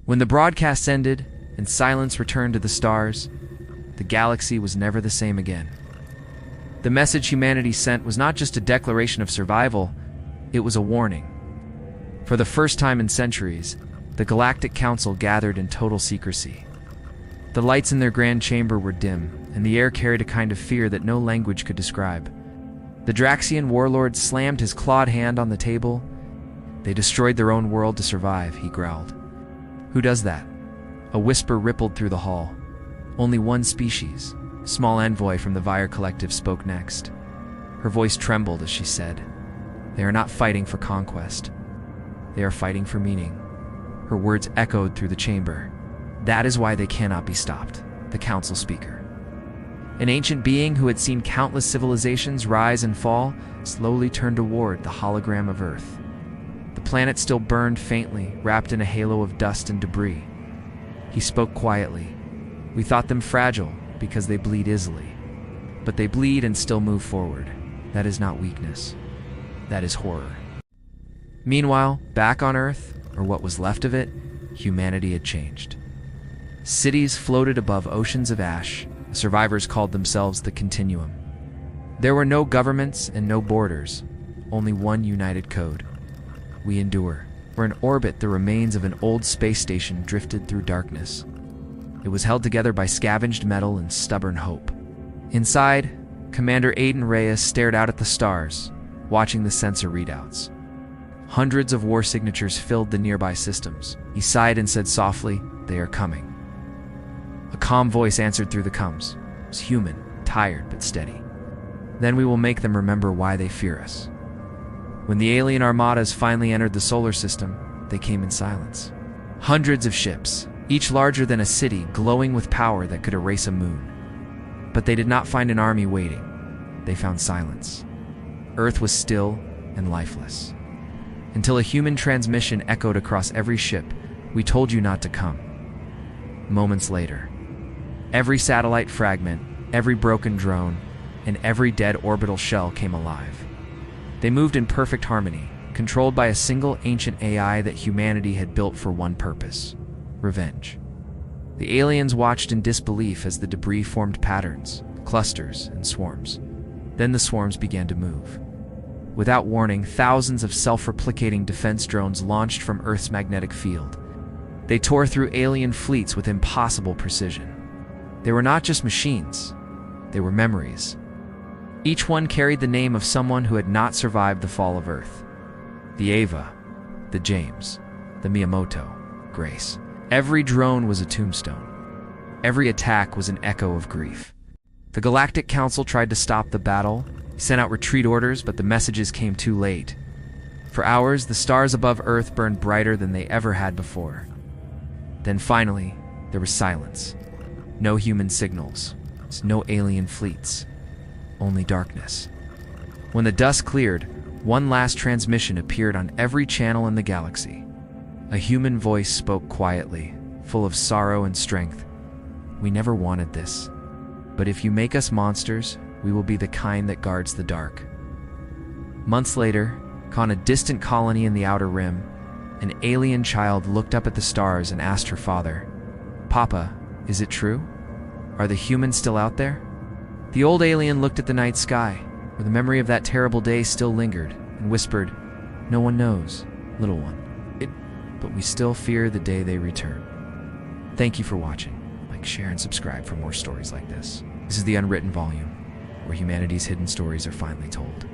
When the broadcast ended and silence returned to the stars, the galaxy was never the same again. The message humanity sent was not just a declaration of survival, it was a warning. For the first time in centuries, the Galactic Council gathered in total secrecy. The lights in their grand chamber were dim, and the air carried a kind of fear that no language could describe. The Draxian warlord slammed his clawed hand on the table. "They destroyed their own world to survive," he growled. "Who does that?" A whisper rippled through the hall. "Only one species." A small envoy from the Vire Collective spoke next. Her voice trembled as she said, "They are not fighting for conquest. They are fighting for meaning." Her words echoed through the chamber. "That is why they cannot be stopped," the council speaker. An ancient being who had seen countless civilizations rise and fall slowly turned toward the hologram of Earth. The planet still burned faintly, wrapped in a halo of dust and debris. He spoke quietly. "We thought them fragile because they bleed easily. But they bleed and still move forward. That is not weakness. That is horror." Meanwhile, back on Earth, or what was left of it, humanity had changed. Cities floated above oceans of ash. The survivors called themselves the Continuum. There were no governments and no borders, only one united code. We endure. For in orbit, the remains of an old space station drifted through darkness. It was held together by scavenged metal and stubborn hope. Inside, Commander Aiden Reyes stared out at the stars, watching the sensor readouts. Hundreds of war signatures filled the nearby systems. He sighed and said softly, "They are coming." A calm voice answered through the comms. It was human, tired but steady. "Then we will make them remember why they fear us." When the alien armadas finally entered the solar system, they came in silence. Hundreds of ships, each larger than a city, glowing with power that could erase a moon. But they did not find an army waiting. They found silence. Earth was still and lifeless. Until a human transmission echoed across every ship, "We told you not to come." Moments later, every satellite fragment, every broken drone, and every dead orbital shell came alive. They moved in perfect harmony, controlled by a single ancient AI that humanity had built for one purpose: revenge. The aliens watched in disbelief as the debris formed patterns, clusters, and swarms. Then the swarms began to move. Without warning, thousands of self-replicating defense drones launched from Earth's magnetic field. They tore through alien fleets with impossible precision. They were not just machines, they were memories. Each one carried the name of someone who had not survived the fall of Earth. The Ava, the James, the Miyamoto, Grace. Every drone was a tombstone. Every attack was an echo of grief. The Galactic Council tried to stop the battle, sent out retreat orders, but the messages came too late. For hours, the stars above Earth burned brighter than they ever had before. Then finally, there was silence. No human signals, no alien fleets, only darkness. When the dust cleared, one last transmission appeared on every channel in the galaxy. A human voice spoke quietly, full of sorrow and strength. "We never wanted this, but if you make us monsters, we will be the kind that guards the dark." Months later, on a distant colony in the Outer Rim, an alien child looked up at the stars and asked her father, "Papa, is it true? Are the humans still out there?" The old alien looked at the night sky, where the memory of that terrible day still lingered, and whispered, "No one knows, little one. But we still fear the day they return." Thank you for watching. Like, share, and subscribe for more stories like this. This is the Unwritten volume, where humanity's hidden stories are finally told.